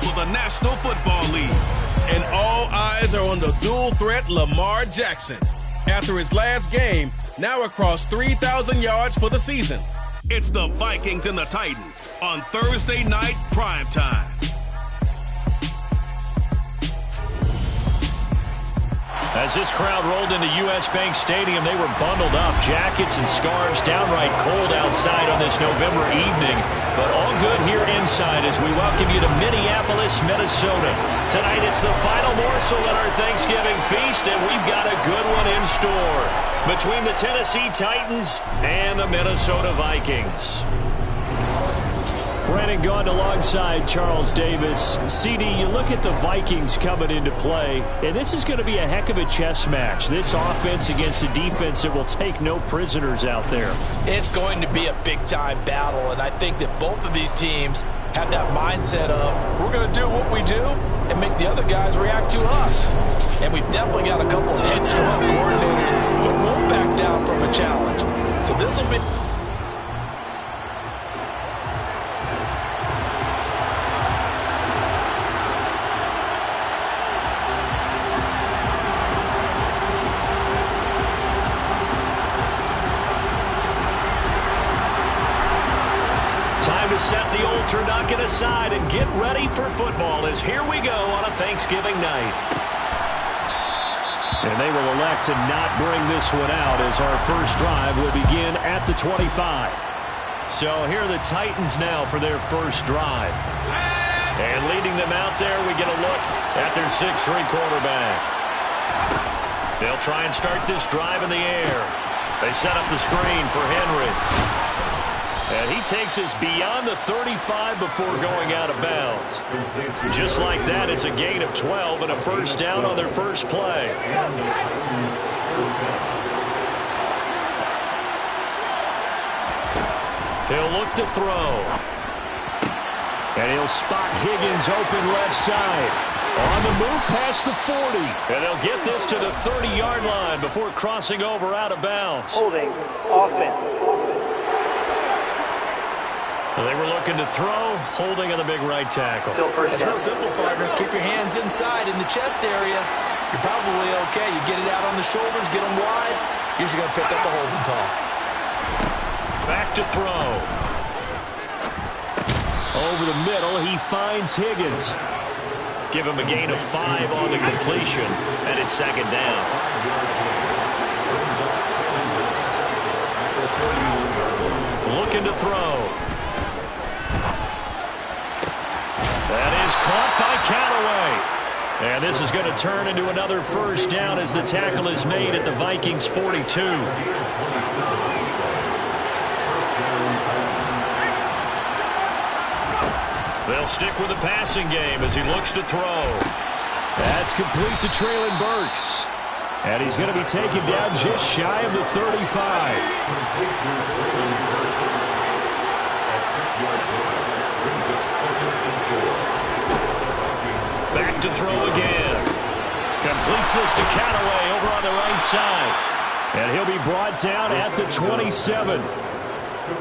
of the National Football League. And all eyes are on the dual threat Lamar Jackson. After his last game, now across 3,000 yards for the season. It's the Vikings and the Titans on Thursday night primetime. As this crowd rolled into U.S. Bank Stadium, they were bundled up, jackets and scarves, downright cold outside on this November evening. But all good here inside as we welcome you to Minneapolis, Minnesota. Tonight it's the final morsel in our Thanksgiving feast, and we've got a good one in store between the Tennessee Titans and the Minnesota Vikings. Brandon Gaughan alongside Charles Davis. CD, you look at the Vikings coming into play, and this is going to be a heck of a chess match. This offense against a defense that will take no prisoners out there. It's going to be a big-time battle, and I think that both of these teams have that mindset of we're going to do what we do and make the other guys react to us. And we've definitely got a couple of headstrong coordinators who won't back down from a challenge. So this will be... Set the old turducken aside and get ready for football as here we go on a Thanksgiving night. And they will elect to not bring this one out as our first drive will begin at the 25. So here are the Titans now for their first drive. And leading them out there, we get a look at their 6'3" quarterback. They'll try and start this drive in the air. They set up the screen for Henry. And he takes us beyond the 35 before going out of bounds. Just like that, it's a gain of 12 and a first down on their first play. He'll look to throw. And he'll spot Higgins open left side. On the move past the 40. And they'll get this to the 30-yard line before crossing over out of bounds. Holding offense. They were looking to throw, holding on the big right tackle. It's real simple, partner. Keep your hands inside in the chest area. You're probably okay. You get it out on the shoulders, get them wide. Usually going to pick up the holding call. Back to throw. Over the middle, he finds Higgins. Give him a gain of 5 on the completion, and it's second down. Looking to throw. That is caught by Callaway. And this is going to turn into another first down as the tackle is made at the Vikings 42. They'll stick with the passing game as he looks to throw. That's complete to Traylon Burks. And he's going to be taken down just shy of the 35. Back to throw again. Completes this to Callaway over on the right side. And he'll be brought down at the 27.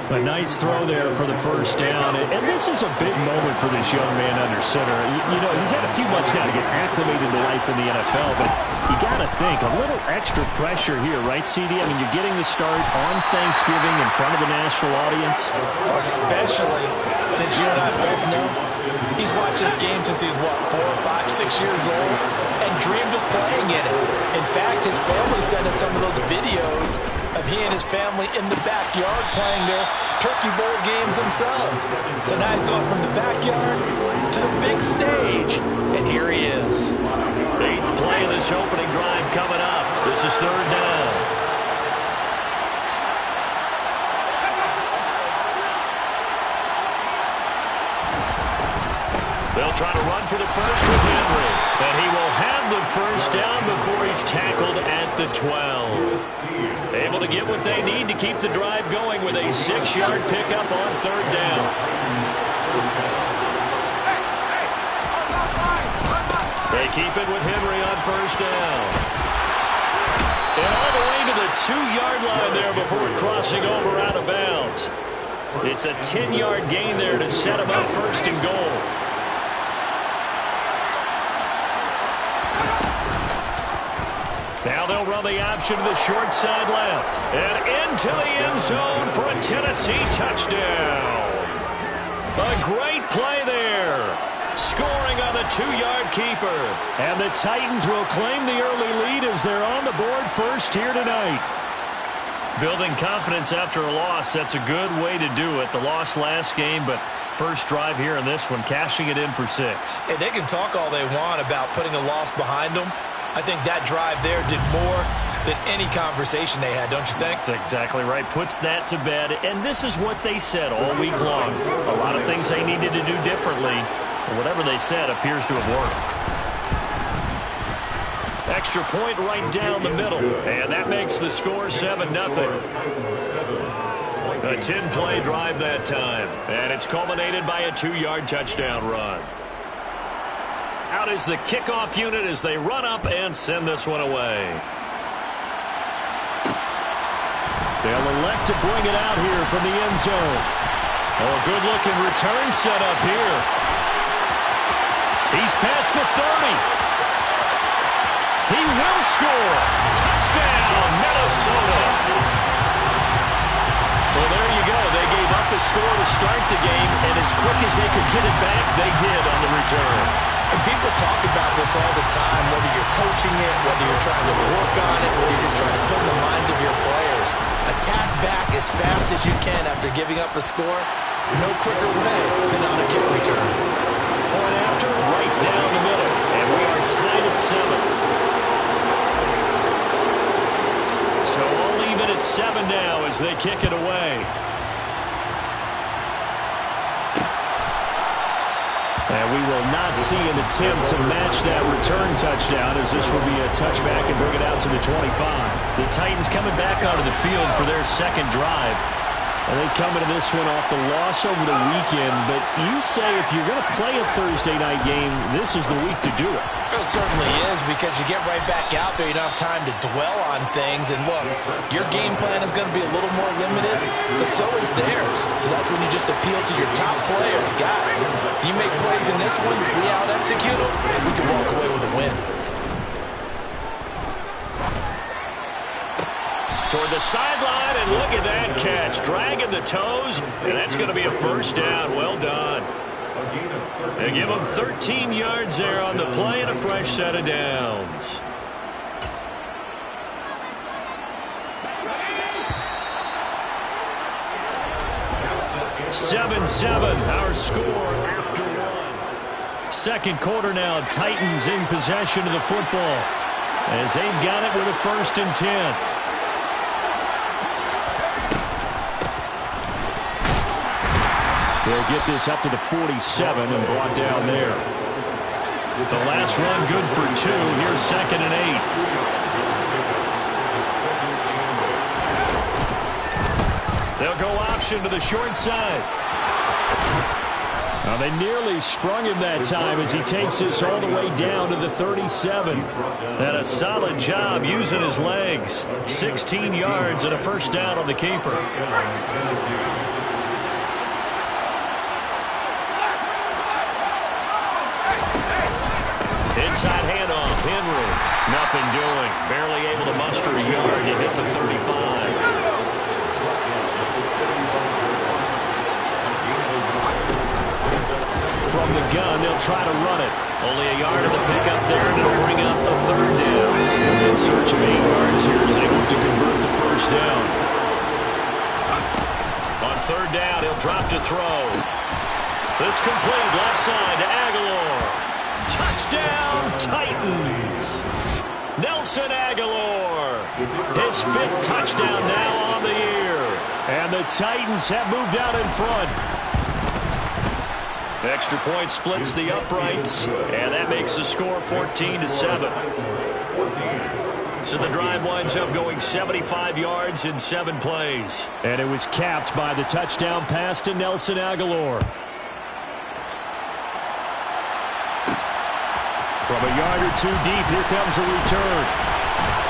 A nice throw there for the first down. And this is a big moment for this young man under center. You know, he's had a few months now to get acclimated to life in the NFL, but you got to think a little extra pressure here, right, CD? I mean, you're getting the start on Thanksgiving in front of the national audience. Especially since you and I both know he's watched this game since he's, what, 4, 5, 6 years old and dreamed of playing in it. In fact, his family sent us some of those videos of he and his family in the backyard playing their Turkey Bowl games themselves. So now he's gone from the backyard to the big stage. And here he is. 8th play of this opening drive coming up. This is third down. They'll try to run for the first with Henry. And he will have the first down before he's tackled at the 12. Able to get what they need to keep the drive going with a 6-yard pickup on third down. They keep it with Henry on first down. And all the way to the 2-yard line there before crossing over out of bounds. It's a 10-yard gain there to set him up first and goal. Now they'll run the option to the short side left. And into the end zone for a Tennessee touchdown. A great play there. Scoring on the 2-yard keeper. And the Titans will claim the early lead as they're on the board first here tonight. Building confidence after a loss, that's a good way to do it. The loss last game, but first drive here in this one, cashing it in for 6. Hey, they can talk all they want about putting a loss behind them. I think that drive there did more than any conversation they had, don't you think? That's exactly right. Puts that to bed. And this is what they said all week long. A lot of things they needed to do differently. But whatever they said appears to have worked. Extra point right down the middle. And that makes the score 7-0. A 10-play drive that time. And it's culminated by a 2-yard touchdown run. Out is the kickoff unit as they run up and send this one away. They'll elect to bring it out here from the end zone. Oh, good-looking return set up here. He's past the 30. He will score. Touchdown, Minnesota. Well, there you go. They gave up a score to start the game, and as quick as they could get it back, they did on the return. And people talk about this all the time, whether you're coaching it, whether you're trying to work on it, whether you're just trying to put in the minds of your players. Attack back as fast as you can after giving up a score. No quicker way than on a kick return. Point after, right down the middle. And we are tied at 7. So all even at 7 now as they kick it away. And we will not see an attempt to match that return touchdown, as this will be a touchback and bring it out to the 25. The Titans coming back onto the field for their second drive. And they come into this one off the loss over the weekend. But you say if you're going to play a Thursday night game, this is the week to do it. It certainly is, because you get right back out there. You don't have time to dwell on things. And look, your game plan is going to be a little more limited, but so is theirs. So that's when you just appeal to your top players. Guys, you make plays in this one, we out-execute them, we can walk away with a win. Toward the sideline, and look at that catch. Dragging the toes, and that's going to be a first down. Well done. They give them 13 yards there on the play and a fresh set of downs. Seven, our score after 1. Second quarter now, Titans in possession of the football as they've got it with a 1st and 10. They'll get this up to the 47 and brought down there. The last run good for 2. Here's 2nd and 8. They'll go option to the short side. Now they nearly sprung him that time as he takes this all the way down to the 37. And a solid job using his legs. 16 yards and a first down on the keeper. Inside handoff, Henry. Nothing doing. Barely able to muster a yard to hit the 35. From the gun, they'll try to run it. Only a yard of the pickup there, and it'll bring up a 3rd down. In search of 8 yards here as they look to convert the first down. On 3rd down, he'll drop to throw. This complete left side to Aguilar. Touchdown, Titans. Nelson Aguilar. His 5th touchdown now on the year. And the Titans have moved out in front. Extra point splits the uprights, and that makes the score 14-7. So the drive winds up going 75 yards in 7 plays. And it was capped by the touchdown pass to Nelson Aguilar. From a yard or 2 deep, here comes a return.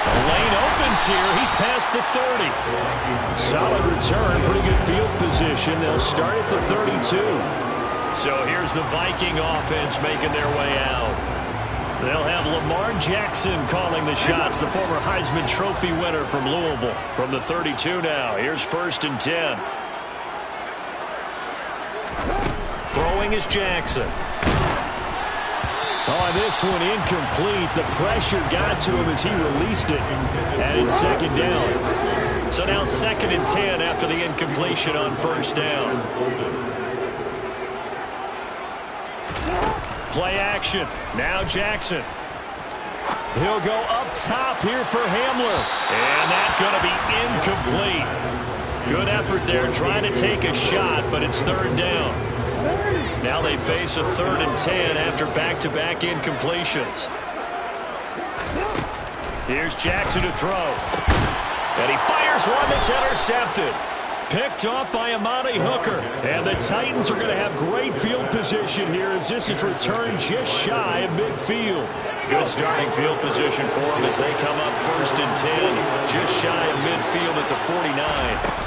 The lane opens here. He's past the 30. Solid return, pretty good field position. They'll start at the 32. So here's the Viking offense making their way out. They'll have Lamar Jackson calling the shots, the former Heisman Trophy winner from Louisville. From the 32 now, here's 1st and 10. Throwing is Jackson. Oh, this one incomplete. The pressure got to him as he released it. And it's 2nd down. So now 2nd and 10 after the incompletion on 1st down. Play action. Now Jackson. He'll go up top here for Hamler. And that's going to be incomplete. Good effort there trying to take a shot, but it's 3rd down. Now they face a 3rd and 10 after back-to-back incompletions. Here's Jackson to throw. And he fires one that's intercepted. Picked off by Amani Hooker. And the Titans are going to have great field position here as this is returned just shy of midfield. Good starting field position for them as they come up 1st and 10. Just shy of midfield at the 49.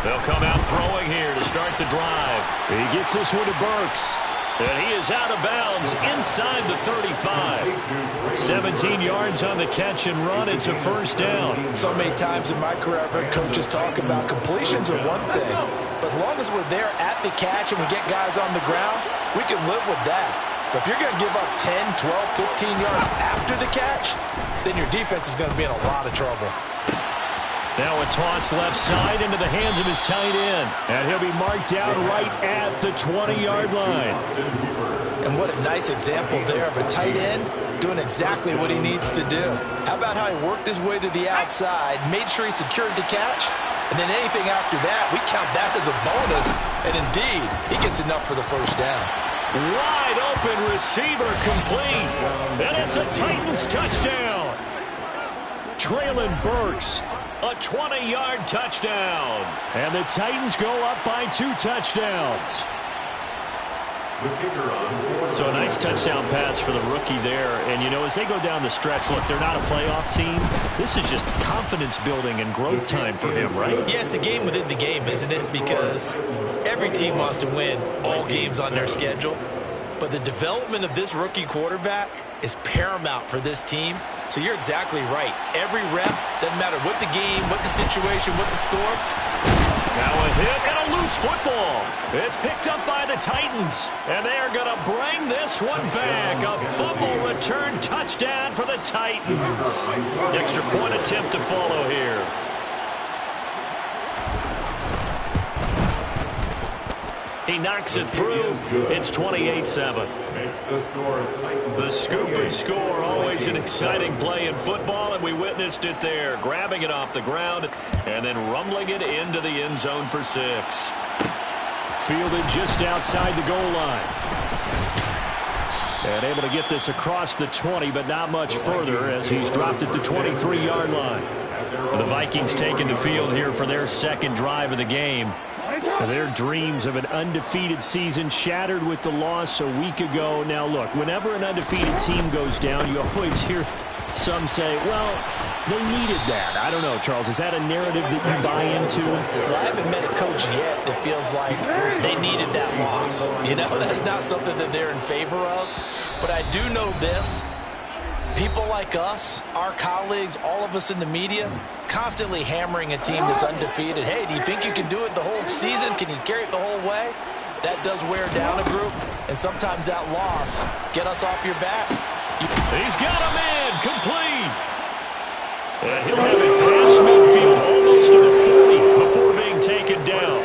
They'll come out throwing here to start the drive. He gets this one to Burks. And he is out of bounds inside the 35. 17 yards on the catch and run. It's a 1st down. So many times in my career I've heard coaches talk about completions are one thing. But as long as we're there at the catch and we get guys on the ground, we can live with that. But if you're going to give up 10, 12, 15 yards after the catch, then your defense is going to be in a lot of trouble. Now a toss left side into the hands of his tight end. And he'll be marked down right at the 20-yard line. And what a nice example there of a tight end doing exactly what he needs to do. How about how he worked his way to the outside, made sure he secured the catch, and then anything after that, we count that as a bonus. And indeed, he gets enough for the 1st down. Wide open receiver complete. And it's a Titans touchdown. Traylon Burks. A 20-yard touchdown. And the Titans go up by 2 touchdowns. So a nice touchdown pass for the rookie there. And, you know, as they go down the stretch, look, they're not a playoff team. This is just confidence building and growth time for him, right? Yeah, it's a game within the game, isn't it? Because every team wants to win all games on their schedule. But the development of this rookie quarterback is paramount for this team. So you're exactly right. Every rep, doesn't matter what the game, what the situation, what the score. Now a hit and a loose football. It's picked up by the Titans. And they are going to bring this one back. A fumble return touchdown for the Titans. Extra point attempt to follow here. He knocks it through. It's 28-7. The scoop and score, always an exciting play in football, and we witnessed it there. Grabbing it off the ground and then rumbling it into the end zone for 6. Fielded just outside the goal line. And able to get this across the 20, but not much further as he's dropped it to 23-yard line. The Vikings taking the field here for their 2nd drive of the game. Their dreams of an undefeated season shattered with the loss a week ago. Now, look, whenever an undefeated team goes down, you always hear some say, well, they needed that. I don't know, Charles. Is that a narrative that you buy into? Well, I haven't met a coach yet that feels like they needed that loss. You know, that's not something that they're in favor of. But I do know this. People like us, our colleagues, all of us in the media, constantly hammering a team that's undefeated. Hey, do you think you can do it the whole season? Can you carry it the whole way? That does wear down a group, and sometimes that loss get us off your back. He's got a man complete. And he'll have it past midfield almost to the 40 before being taken down.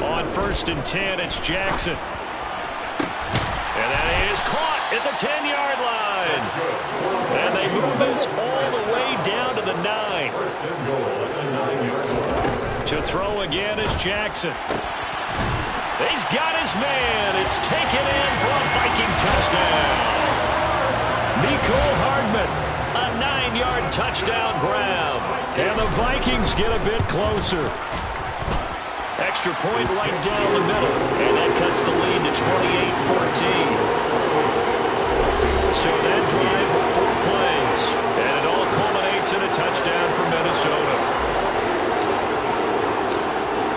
On 1st and 10, it's Jackson. And that is caught at the 10-yard line. And they move this all the way down to the 9. To throw again is Jackson. He's got his man. It's taken in for a Viking touchdown. Mecole Hardman, a 9-yard touchdown grab. And the Vikings get a bit closer. Extra point right down the middle. And that cuts the lead to 28-14. So that drive, 4 plays. And it all culminates in a touchdown for Minnesota.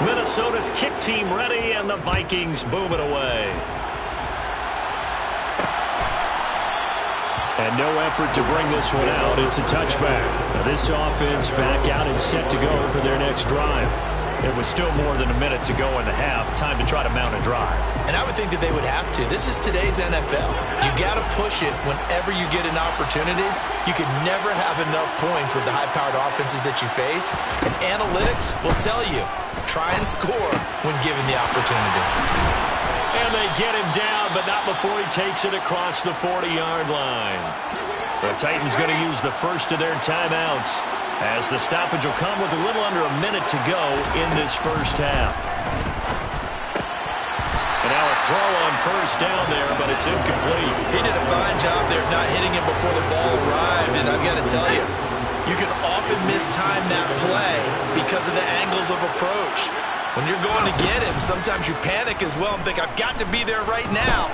Minnesota's kick team ready, and the Vikings move it away. And no effort to bring this one out. It's a touchback. Now this offense back out and set to go for their next drive. It was still more than a minute to go in the half. Time to try to mount a drive. And I would think that they would have to. This is today's NFL. You got to push it whenever you get an opportunity. You could never have enough points with the high-powered offenses that you face. And analytics will tell you, try and score when given the opportunity. And they get him down, but not before he takes it across the 40-yard line. The Titans going to use the first of their timeouts, as the stoppage will come with a little under a minute to go in this first half. And now a throw on first down there, but it's incomplete. He did a fine job there of not hitting him before the ball arrived, and I've got to tell you, you can often mistime that play because of the angles of approach. When you're going to get him, sometimes you panic as well and think, I've got to be there right now.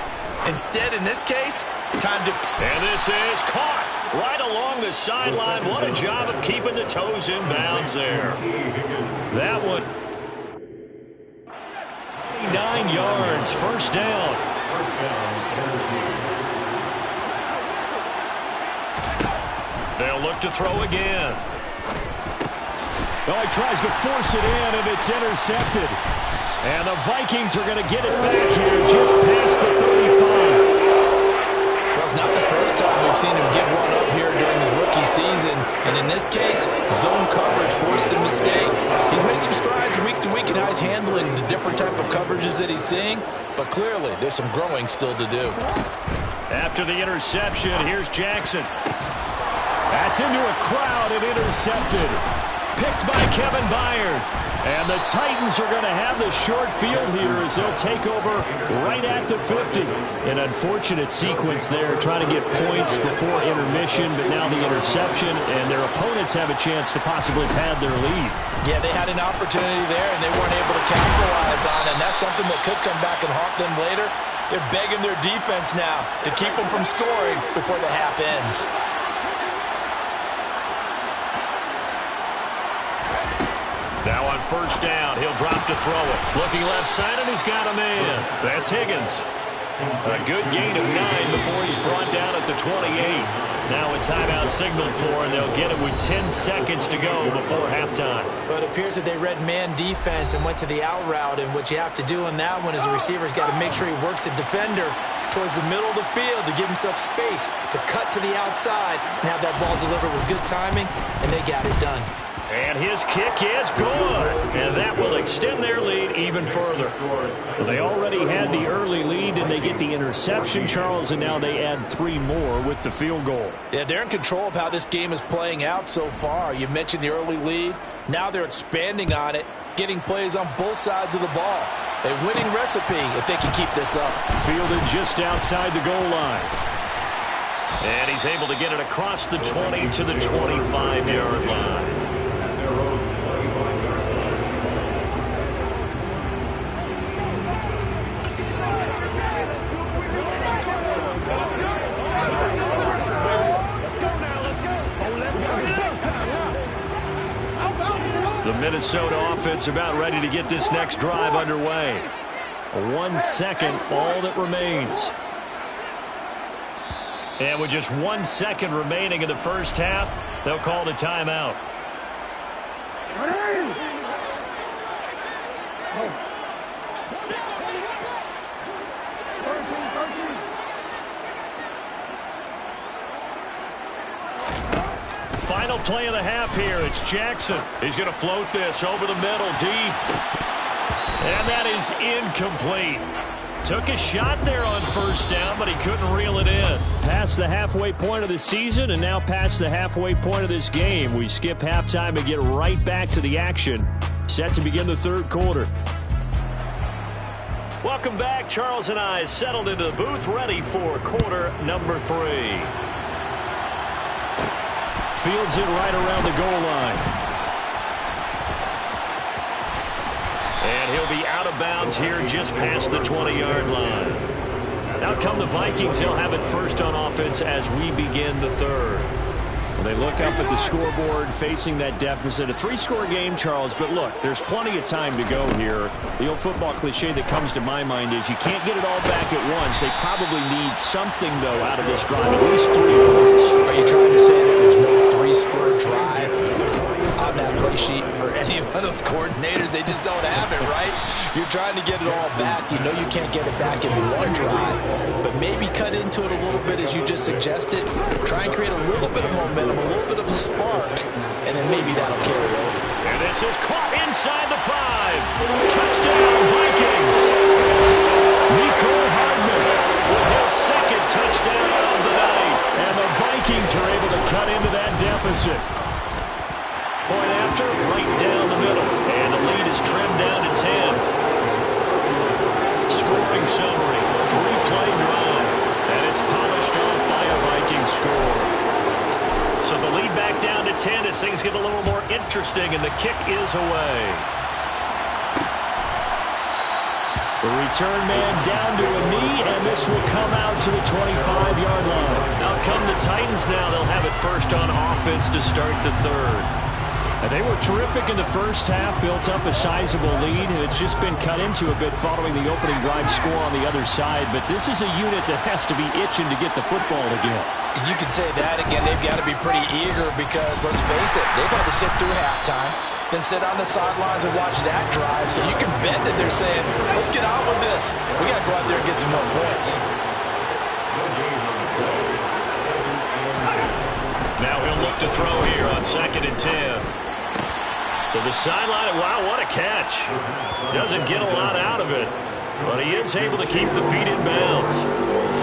Instead, in this case, time to... And this is caught right along the sideline. What a job of keeping the toes in bounds there. That one, 9 yards, first down. They'll look to throw again. Oh, he tries to force it in, and it's intercepted. And the Vikings are going to get it back here just past the 35. Well, it's not the first time we've seen him give one up here during his rookie season. And in this case, zone coverage forced the mistake. He's made some strides week to week in how he's handling the different type of coverages that he's seeing. But clearly, there's some growing still to do. After the interception, here's Jackson. That's into a crowd and intercepted. Picked by Kevin Byard. And the Titans are going to have the short field here as they'll take over right at the 50. An unfortunate sequence there, trying to get points before intermission, but now the interception, and their opponents have a chance to possibly pad their lead. Yeah, they had an opportunity there, and they weren't able to capitalize on it, and that's something that could come back and haunt them later. They're begging their defense now to keep them from scoring before the half ends. Now on first down, he'll drop to throw it. Looking left side, and he's got a man. That's Higgins. A good gain of 9 before he's brought down at the 28. Now a timeout signaled for, and they'll get it with 10 seconds to go before halftime. But it appears that they read man defense and went to the out route, and what you have to do in that one is the receiver's got to make sure he works the defender towards the middle of the field to give himself space to cut to the outside and have that ball delivered with good timing, and they got it done. And his kick is good. And that will extend their lead even further. Well, they already had the early lead, and they get the interception, Charles, and now they add 3 more with the field goal. Yeah, they're in control of how this game is playing out so far. You mentioned the early lead. Now they're expanding on it, getting plays on both sides of the ball. A winning recipe if they can keep this up. Fielded just outside the goal line. And he's able to get it across the 20 to the 25-yard line. The Minnesota offense about ready to get this next drive underway. 1 second, all that remains. And with just 1 second remaining in the first half, they'll call the timeout. Final play of the half here. It's Jackson. He's going to float this over the middle, deep. And that is incomplete. Took a shot there on first down, but he couldn't reel it in. Past the halfway point of the season, and now past the halfway point of this game. We skip halftime and get right back to the action. Set to begin the third quarter. Welcome back. Charles and I settled into the booth, ready for quarter number 3. Fields it right around the goal line. And he'll be out of bounds here just past the 20-yard line. Out come the Vikings. They'll have it first on offense as we begin the third. They look up at the scoreboard facing that deficit. A 3-score game, Charles, but look, there's plenty of time to go here. The old football cliche that comes to my mind is you can't get it all back at once. They probably need something, though, out of this drive, at least 3 points. Are you trying to say that there's no 3-score drive on that play sheet for any of those coordinators? They just don't have it, right? You're trying to get it all back. You know you can't get it back in one drive, but maybe cut into it a little bit as you just suggested. Try and create a little bit of momentum, a little bit of a spark, and then maybe that'll carry over. And this is caught inside the 5. Touchdown, Vikings. Nicole Hardman with his second touchdown of the night. And the Vikings are able to cut into that deficit. Point after, right down the middle. And the lead is trimmed down to 10. Scoring summary, 3-play drive. And it's polished off by a Viking score. So the lead back down to 10 as things get a little more interesting, and the kick is away. The return man down to a knee, and this will come out to the 25-yard line. Out come the Titans now. They'll have it first on offense to start the third. And they were terrific in the first half, built up a sizable lead, and it's just been cut into a bit following the opening drive score on the other side. But this is a unit that has to be itching to get the football again. And you can say that again. They've got to be pretty eager because, let's face it, they've had to sit through halftime, then sit on the sidelines and watch that drive. So you can bet that they're saying, let's get on with this. We got to go out there and get some more points. Now he'll look to throw here on 2nd and 10. To the sideline. Wow, what a catch. Doesn't get a lot out of it, but he is able to keep the feet in bounds.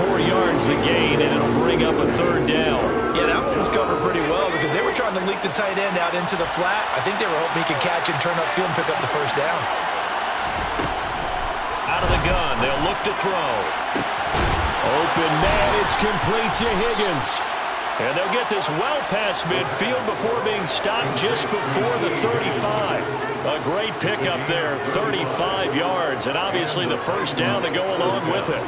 4 yards the gain, and it'll bring up a 3rd down. Yeah, that one was covered pretty well because they were trying to leak the tight end out into the flat. I think they were hoping he could catch and turn upfield and pick up the 1st down. Out of the gun, they'll look to throw. Open man, it's complete to Higgins. And they'll get this well past midfield before being stopped just before the 35. A great pickup there, 35 yards, and obviously the 1st down to go along with it.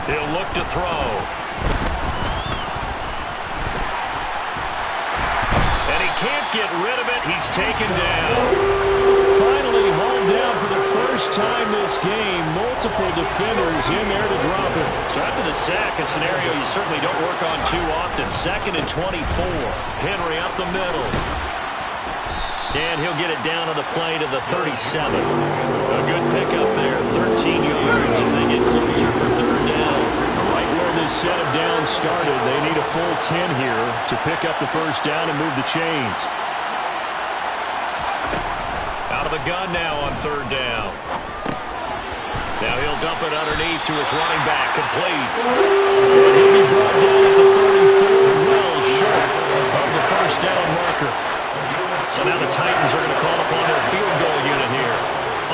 He'll look to throw. And he can't get rid of it. He's taken down. Finally hauled down for the first time this game. Multiple defenders in there to drop him. So after the sack, a scenario you certainly don't work on too often. 2nd and 24. Henry up the middle. And he'll get it down on the play to the 37. A good pickup there. 13 yards as they get closer for 3rd down. Right where this set of downs started, they need a full 10 here to pick up the 1st down and move the chains. Out of the gun now on 3rd down. Now he'll dump it underneath to his running back, complete. And he'll be brought down at the 34, well short of the 1st down marker. So now the Titans are going to call upon their field goal unit here.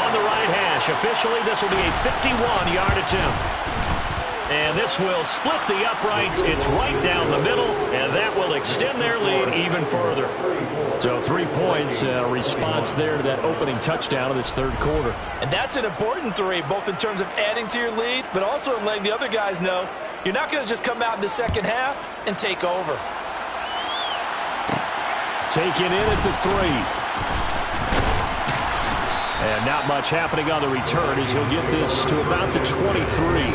On the right hash, officially this will be a 51-yard attempt. And this will split the uprights. It's right down the middle, and that will extend their lead even further. So 3 points, a response there to that opening touchdown of this 3rd quarter. And that's an important 3, both in terms of adding to your lead, but also in letting the other guys know you're not going to just come out in the 2nd half and take over. Taken in at the 3. And not much happening on the return as he'll get this to about the 23.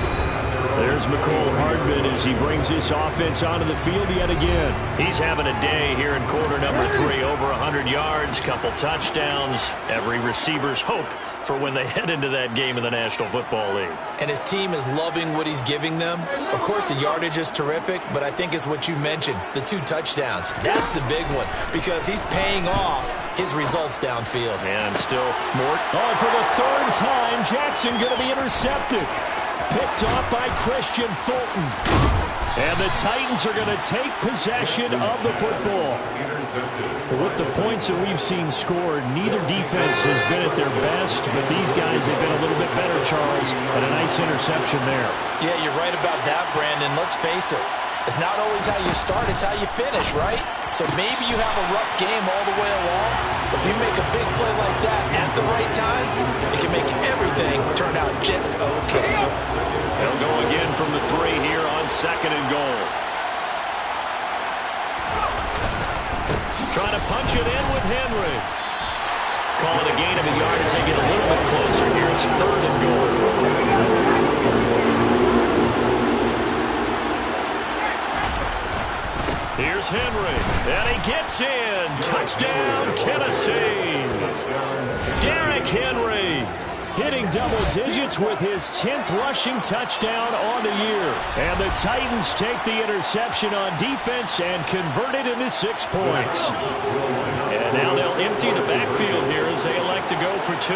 There's McCole Hardman as he brings this offense onto the field yet again. He's having a day here in quarter number 3. Over 100 yards, couple touchdowns. Every receiver's hope for when they head into that game in the National Football League. And his team is loving what he's giving them. Of course, the yardage is terrific, but I think it's what you mentioned, the 2 touchdowns. That's the big one because he's paying off his results downfield. And still more. Oh, for the 3rd time, Jackson going to be intercepted. Picked off by Christian Fulton. And the Titans are going to take possession of the football. With the points that we've seen scored, neither defense has been at their best, but these guys have been a little bit better, Charles, and a nice interception there. Yeah, you're right about that, Brandon. Let's face it. It's not always how you start, it's how you finish, right? So maybe you have a rough game all the way along, but if you make a big play like that at the right time, it can make everything turn out just okay. They'll go again from second and goal. Trying to punch it in with Henry. Call it a gain of a yard as they get a little bit closer here. It's third and goal. Here's Henry, and he gets in. Touchdown, Tennessee. Derrick Henry hitting double digits with his 10th rushing touchdown on the year. And the Titans take the interception on defense and convert it into 6 points. And now they'll empty the backfield here as they elect to go for 2.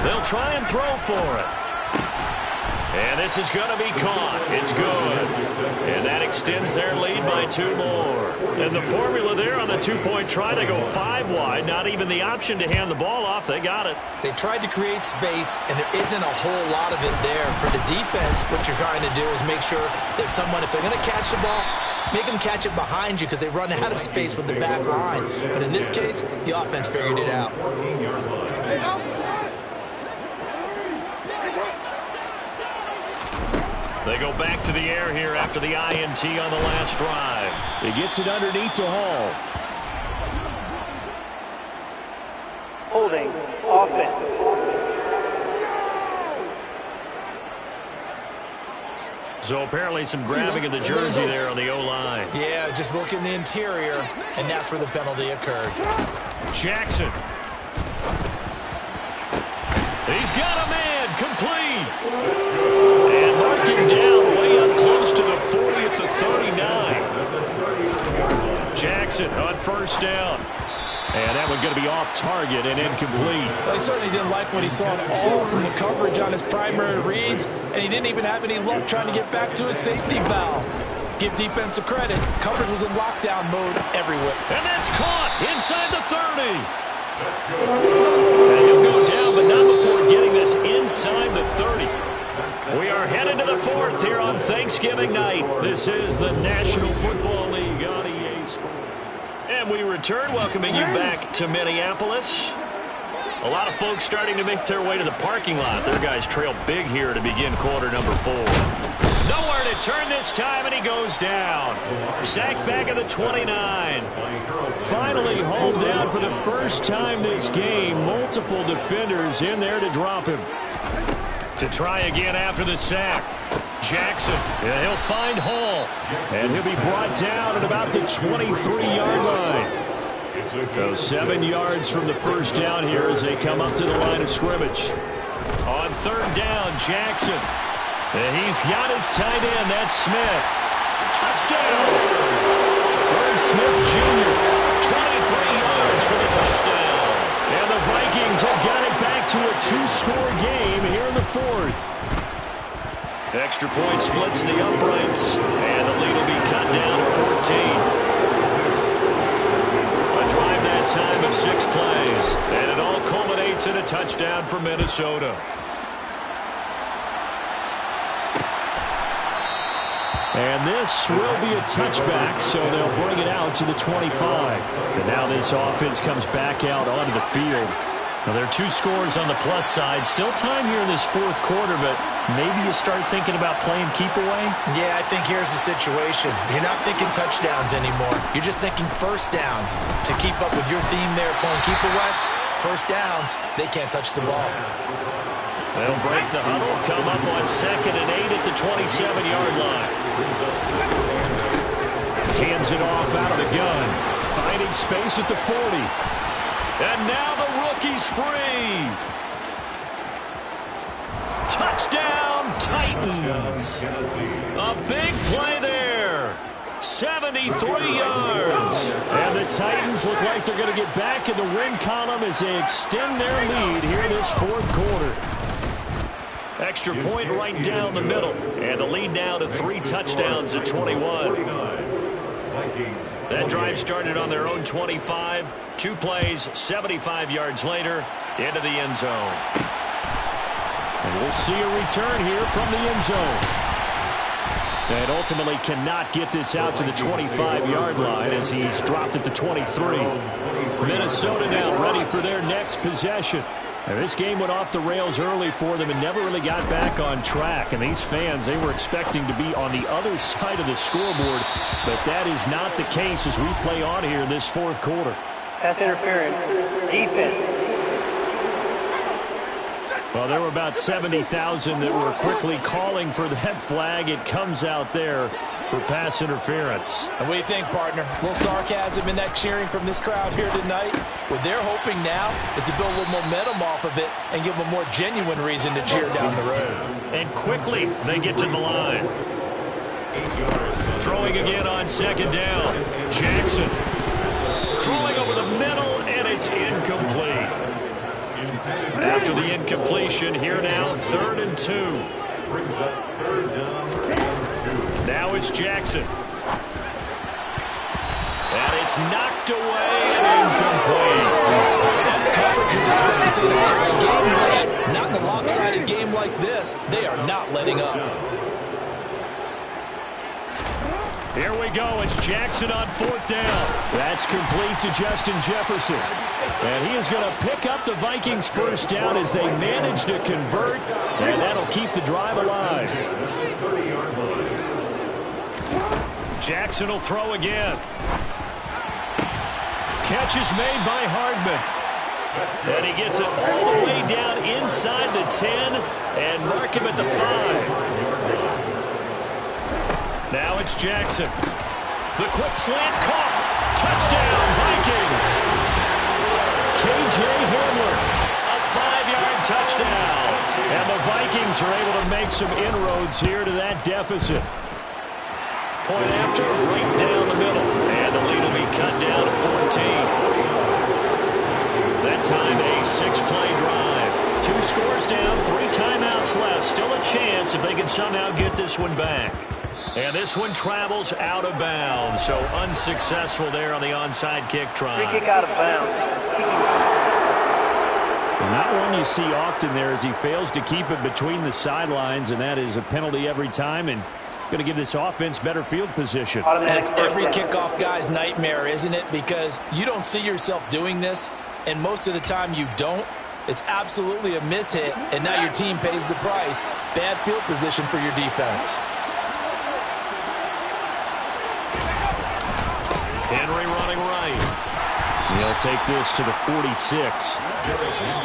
They'll try and throw for it. And this is going to be caught. It's good. And that extends their lead by 2 more. And the formula there on the 2-point try to go 5 wide. Not even the option to hand the ball off. They got it. They tried to create space, and there isn't a whole lot of it there. For the defense, what you're trying to do is make sure that if they're going to catch the ball, make them catch it behind you because they run out of space with the back line. But in this case, the offense figured it out. They go back to the air here after the INT on the last drive. He gets it underneath to Hall. Holding. Offense. So apparently some grabbing of the jersey there on the O-line. Yeah, just look in the interior, and that's where the penalty occurred. Jackson. He's got a man, complete. And marking down way up close to the 40 at the 39. Jackson on first down. And that one going to be off target and incomplete. Well, he certainly didn't like when he saw it all from the coverage on his primary reads, and he didn't even have any luck trying to get back to his safety valve. Give defense a credit. Coverage was in lockdown mode everywhere. And that's caught inside the 30. And he'll go down, but not before getting this inside the 30. We are headed to the 4th here on Thanksgiving night. This is the National Football League on EA Sports. And we return, welcoming you back to Minneapolis. A lot of folks starting to make their way to the parking lot. Their guys trail big here to begin quarter number 4. Nowhere to turn this time, and he goes down. Sacked back at the 29. Finally hauled down for the first time this game. Multiple defenders in there to drop him. To try again after the sack. Jackson, and he'll find Hall. And he'll be brought down at about the 23-yard line. So 7 yards from the first down here as they come up to the line of scrimmage. On third down, Jackson. And he's got his tight end. That's Smith. Touchdown. Irv Smith Jr. 23 yards for the touchdown. And the Vikings have got it back to a 2-score game here in the 4th. Extra point splits the uprights, and the lead will be cut down to 14. A drive that time of 6 plays, and it all culminates in a touchdown for Minnesota. And this will be a touchback, so they'll bring it out to the 25. And now this offense comes back out onto the field. Now, there are 2 scores on the plus side. Still time here in this 4th quarter, but maybe you start thinking about playing keep away? Yeah, I think here's the situation. You're not thinking touchdowns anymore. You're just thinking first downs. To keep up with your theme there, playing keep away, first downs, they can't touch the ball. They'll break the huddle, come up on 2nd and 8 at the 27-yard line. Hands it off out of the gun. Finding space at the 40. And now the rookie's free. Touchdown, Titans. A big play there. 73 yards. And the Titans look like they're going to get back in the win column as they extend their lead here this 4th quarter. Extra point right down the middle. And the lead now to 3 touchdowns at 21. That drive started on their own 25. 2 plays, 75 yards later, into the end zone. And we'll see a return here from the end zone. And ultimately cannot get this out to the 25-yard line as he's dropped at the 23. Minnesota now ready for their next possession. And this game went off the rails early for them and never really got back on track. And these fans, they were expecting to be on the other side of the scoreboard, but that is not the case as we play on here in this fourth quarter. Pass interference. Defense. Well, there were about 70,000 that were quickly calling for that flag. It comes out there for pass interference. And what do you think, partner? A little sarcasm in that cheering from this crowd here tonight. What they're hoping now is to build a little momentum off of it and give them a more genuine reason to cheer down the road. And quickly they get to the line. Throwing again on second down. Jackson throwing over the middle, and it's incomplete. After the incompletion, here now, 3rd and 2. Now it's Jackson. And it's knocked away and incomplete. That's coverage. You're just about to say the entire game late. Not in a lopsided game like this. They are not letting up. Here we go. It's Jackson on 4th down. That's complete to Justin Jefferson. And he is going to pick up the Vikings' first down as they manage to convert. And that'll keep the drive alive. Jackson will throw again. Catch is made by Hardman. And he gets it all the way down inside the 10 and mark him at the 5. Now it's Jackson. The quick slant caught. Touchdown, Vikings. K.J. Hamler, a 5-yard touchdown. And the Vikings are able to make some inroads here to that deficit. Point after, right down the middle. And the lead will be cut down to 14. That time a 6-play drive. 2 scores down, 3 timeouts left. Still a chance if they can somehow get this one back. And this one travels out of bounds, so unsuccessful there on the onside kick try. Free kick out of bounds. And that one you see often there as he fails to keep it between the sidelines, and that is a penalty every time and going to give this offense better field position. And it's every kickoff guy's nightmare, isn't it? Because you don't see yourself doing this, and most of the time you don't. It's absolutely a mishit, and now your team pays the price. Bad field position for your defense. Henry running right. He'll take this to the 46.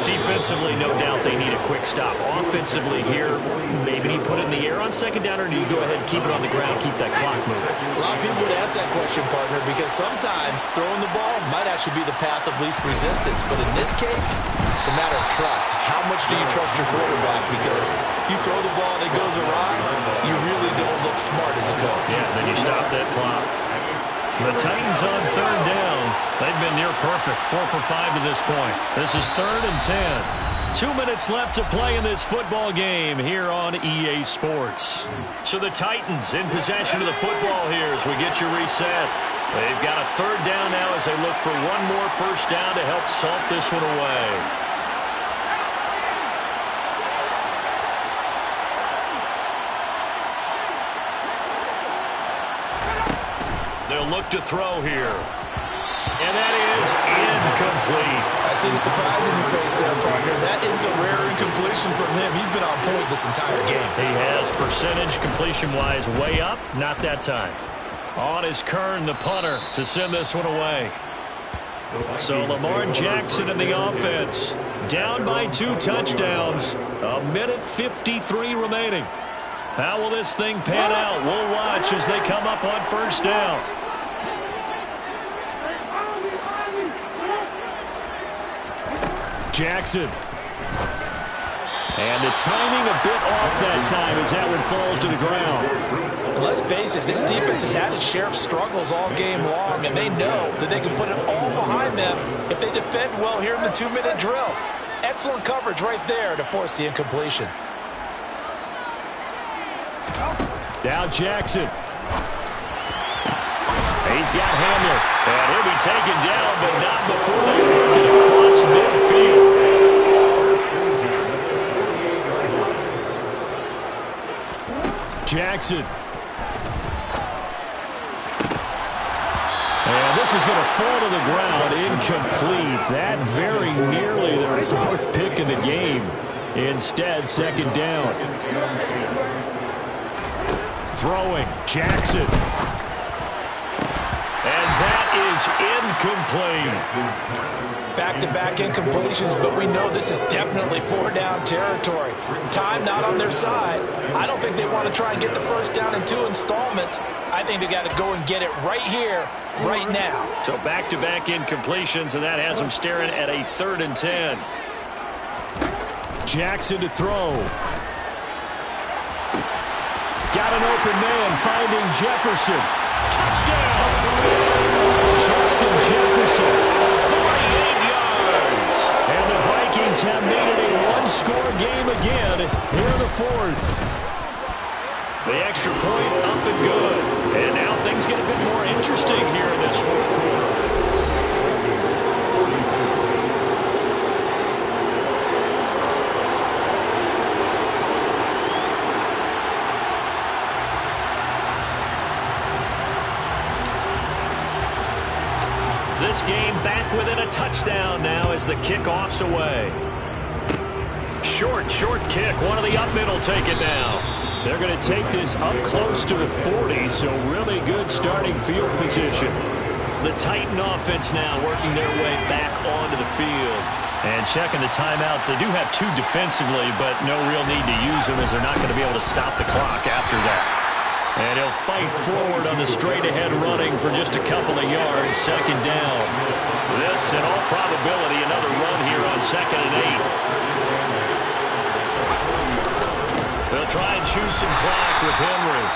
Defensively, no doubt they need a quick stop. Offensively here, maybe you put it in the air on second down, or do you go ahead and keep it on the ground, keep that clock moving? A lot of people would ask that question, partner, because sometimes throwing the ball might actually be the path of least resistance. But in this case, it's a matter of trust. How much do you trust your quarterback? Because you throw the ball and it goes awry, you really don't look smart as a coach. Yeah, then you stop that clock. The Titans on 3rd down. They've been near perfect. 4 for 5 to this point. This is 3rd and 10. 2 minutes left to play in this football game here on EA Sports. So the Titans in possession of the football here as we get you reset. They've got a 3rd down now as they look for one more first down to help salt this one away. They'll look to throw here. And that is incomplete. I see the surprise in your face there, partner. That is a rare incompletion from him. He's been on point this entire game. He has percentage completion-wise way up. Not that time. On is Kern, the punter, to send this one away. So Lamar Jackson in the offense. Down by 2 touchdowns. 1:53 remaining. How will this thing pan out? We'll watch as they come up on first down. Jackson. And the timing a bit off that time as that one falls to the ground. Let's face it, this defense has had its share of struggles all game long, and they know that they can put it all behind them if they defend well here in the 2-minute drill. Excellent coverage right there to force the incompletion. Now Jackson. He's got Hamler. And he'll be taken down, but not before they work it across midfield. Jackson. And this is going to fall to the ground, incomplete. That very nearly their 4th pick back in the game. Instead, second down. Throwing, Jackson. And that is incomplete. Back-to-back incompletions, but we know this is definitely four-down territory. Time not on their side. I don't think they want to try and get the first down in 2 installments. I think they got to go and get it right here, right now. So back-to-back incompletions, and that has them staring at a 3rd and 10. Jackson to throw. Got an open man, finding Jefferson. Touchdown! Justin Jefferson, 48 yards. And the Vikings have made it a one-score game again here in the 4th. The extra point up and good. And now things get a bit more interesting here in this 4th quarter. This game back within a touchdown now as the kickoff's away. Short kick. One of the up middle take it now. They're going to take this up close to the 40, so really good starting field position. The Titan offense now working their way back onto the field. And checking the timeouts. They do have 2 defensively, but no real need to use them as they're not going to be able to stop the clock after that. And he'll fight forward on the straight-ahead running for just a couple of yards. Second down. This, in all probability, another run here on 2nd and 8. They'll try and choose some clock with Henry.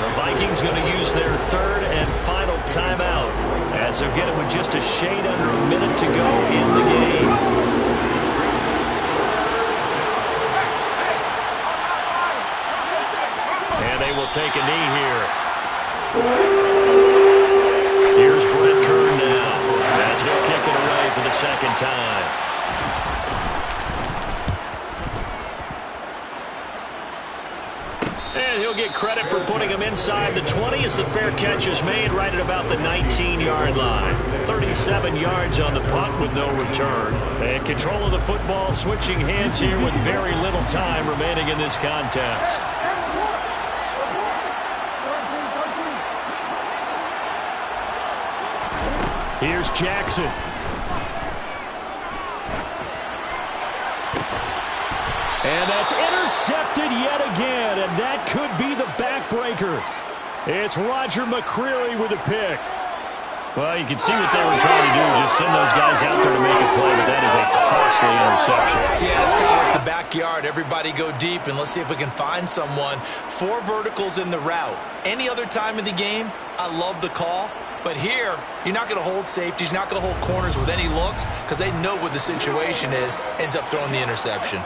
The Vikings going to use their 3rd and final timeout as they'll get it with just a shade under a minute to go in the game. Will take a knee here. Here's Brent Kern now as he'll kick it away for the 2nd time. And he'll get credit for putting him inside the 20 as the fair catch is made right at about the 19-yard line. 37 yards on the punt with no return. And control of the football switching hands here with very little time remaining in this contest. Here's Jackson. And that's intercepted yet again, and that could be the backbreaker. It's Roger McCreary with a pick. Well, you can see what they were trying to do, just send those guys out there to make a play, but that is a costly interception. Yeah, it's kind of like the backyard. Everybody go deep, and let's see if we can find someone. 4 verticals in the route. Any other time of the game, I love the call. But here, you're not going to hold safeties, you're not going to hold corners with any looks because they know what the situation is, ends up throwing the interception.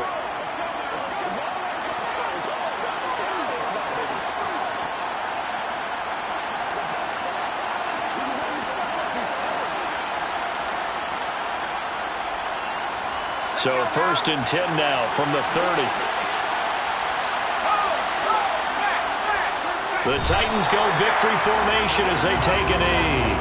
So 1st and 10 now from the 30. The Titans go victory formation as they take a knee.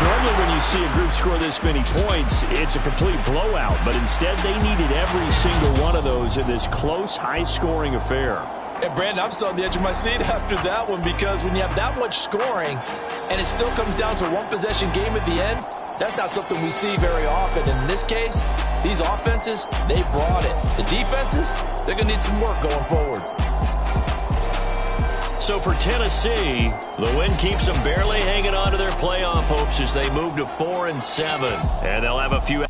Normally when you see a group score this many points, it's a complete blowout. But instead, they needed every single one of those in this close, high-scoring affair. And, Brandon, I'm still on the edge of my seat after that one because when you have that much scoring and it still comes down to a one-possession game at the end, that's not something we see very often. In this case, these offenses, they brought it. The defenses, they're going to need some work going forward. So for Tennessee, the win keeps them barely hanging on to their playoff hopes as they move to 4-7. And they'll have a few